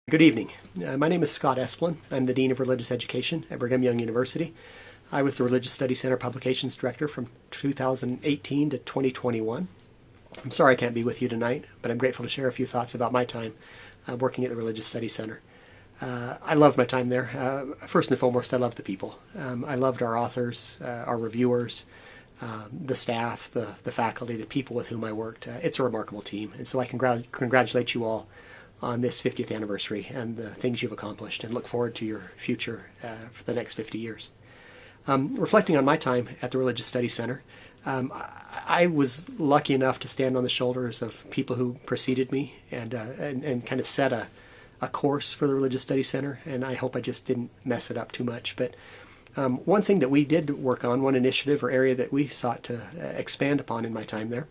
Good evening. My name is Scott Esplin. I'm the Dean of Religious Education at Brigham Young University. I was the Religious Studies Center Publications Director from 2018 to 2021. I'm sorry I can't be with you tonight, but I'm grateful to share a few thoughts about my time working at the Religious Studies Center. I loved my time there. First and foremost, I loved the people. I loved our authors, our reviewers, the staff, the faculty, the people with whom I worked. It's a remarkable team, and so I congratulate you all on this 50th anniversary and the things you've accomplished, and look forward to your future for the next 50 years. Reflecting on my time at the Religious Studies Center, I was lucky enough to stand on the shoulders of people who preceded me and kind of set a course for the Religious Studies Center, and I hope I just didn't mess it up too much. But one thing that we did work on, one initiative or area that we sought to expand upon in my time there,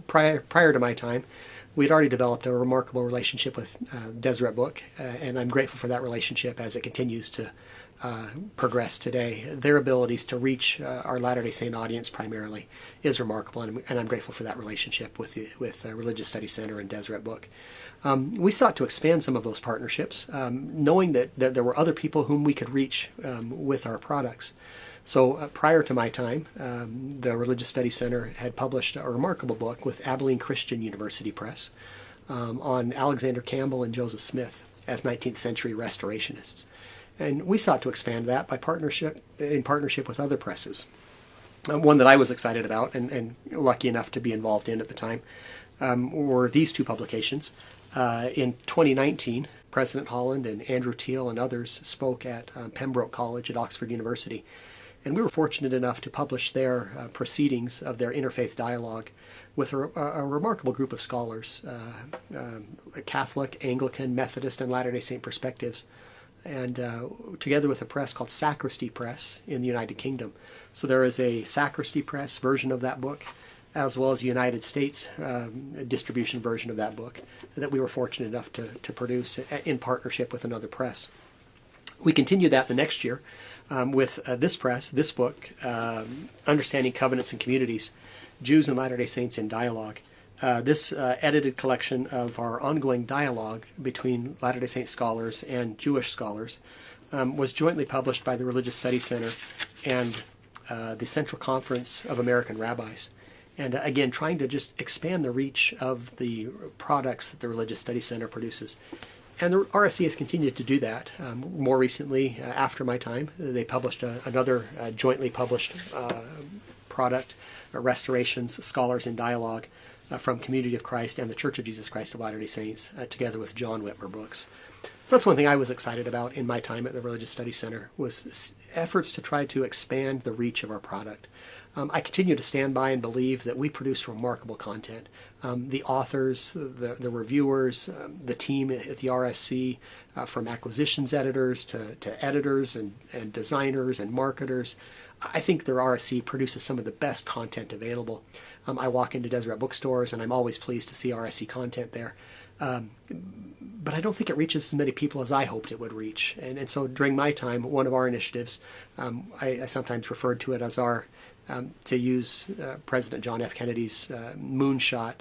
prior to my time, we'd already developed a remarkable relationship with Deseret Book, and I'm grateful for that relationship as it continues to progress today. Their abilities to reach our Latter-day Saint audience primarily is remarkable, and I'm grateful for that relationship with Religious Studies Center and Deseret Book. We sought to expand some of those partnerships, knowing that there were other people whom we could reach with our products. So prior to my time, the Religious Studies Center had published a remarkable book with Abilene Christian University Press on Alexander Campbell and Joseph Smith as 19th century restorationists. And we sought to expand that in partnership with other presses. One that I was excited about and lucky enough to be involved in at the time were these two publications. In 2019, President Holland and Andrew Teal and others spoke at Pembroke College at Oxford University. And we were fortunate enough to publish their proceedings of their interfaith dialogue with a remarkable group of scholars, Catholic, Anglican, Methodist, and Latter-day Saint perspectives, and together with a press called Sacristy Press in the United Kingdom. So there is a Sacristy Press version of that book, as well as a United States distribution version of that book that we were fortunate enough to produce in partnership with another press. We continued that the next year with this book, Understanding Covenants and Communities, Jews and Latter-day Saints in Dialogue. This edited collection of our ongoing dialogue between Latter-day Saint scholars and Jewish scholars was jointly published by the Religious Studies Center and the Central Conference of American Rabbis. And again, trying to just expand the reach of the products that the Religious Studies Center produces. And the RSC has continued to do that. More recently, after my time, they published another jointly published product, Restorations, Scholars in Dialogue, from Community of Christ and the Church of Jesus Christ of Latter-day Saints, together with John Whitmer books. So that's one thing I was excited about in my time at the Religious Studies Center, was efforts to try to expand the reach of our product. I continue to stand by and believe that we produce remarkable content. The authors, the reviewers, the team at the RSC, from acquisitions editors to editors and designers and marketers, I think the RSC produces some of the best content available. I walk into Deseret bookstores and I'm always pleased to see RSC content there. But I don't think it reaches as many people as I hoped it would reach. And so during my time, one of our initiatives, I sometimes referred to it as our to use President John F. Kennedy's moonshot,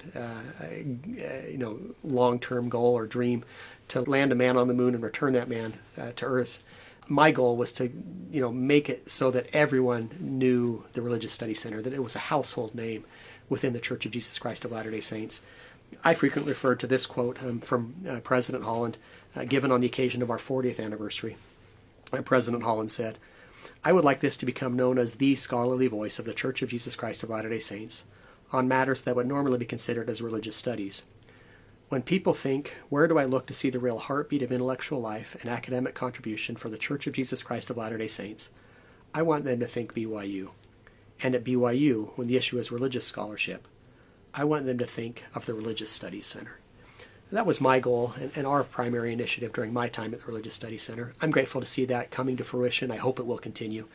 long-term goal or dream to land a man on the moon and return that man to Earth. My goal was to, make it so that everyone knew the Religious Studies Center, that it was a household name within the Church of Jesus Christ of Latter-day Saints. I frequently referred to this quote from President Holland, given on the occasion of our 40th anniversary. President Holland said, "I would like this to become known as the scholarly voice of the Church of Jesus Christ of Latter-day Saints on matters that would normally be considered as religious studies. When people think, where do I look to see the real heartbeat of intellectual life and academic contribution for the Church of Jesus Christ of Latter-day Saints, I want them to think BYU. And at BYU, when the issue is religious scholarship, I want them to think of the Religious Studies Center." That was my goal and our primary initiative during my time at the Religious Studies Center. I'm grateful to see that coming to fruition. I hope it will continue.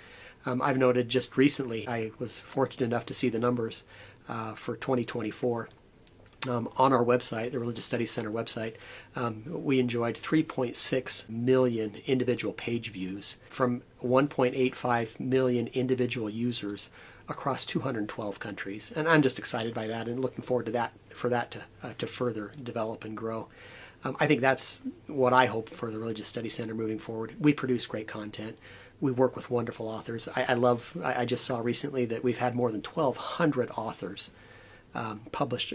I've noted just recently, I was fortunate enough to see the numbers for 2024. On our website, the Religious Studies Center website, we enjoyed 3.6 million individual page views from 1.85 million individual users across 212 countries. And I'm just excited by that and looking forward to that, for that to further develop and grow. I think that's what I hope for the Religious Study Center moving forward. We produce great content. We work with wonderful authors. I just saw recently that we've had more than 1,200 authors published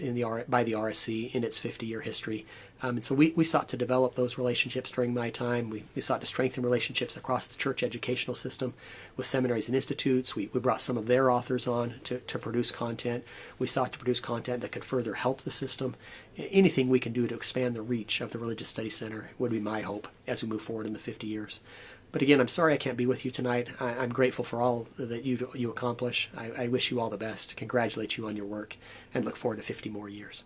by the RSC in its 50-year history. And so we sought to develop those relationships during my time. We sought to strengthen relationships across the church educational system with seminaries and institutes. We brought some of their authors on to produce content. We sought to produce content that could further help the system. Anything we can do to expand the reach of the Religious Study Center would be my hope as we move forward in the 50 years. But again, I'm sorry I can't be with you tonight. I'm grateful for all that you accomplish. I wish you all the best, congratulate you on your work, and look forward to 50 more years.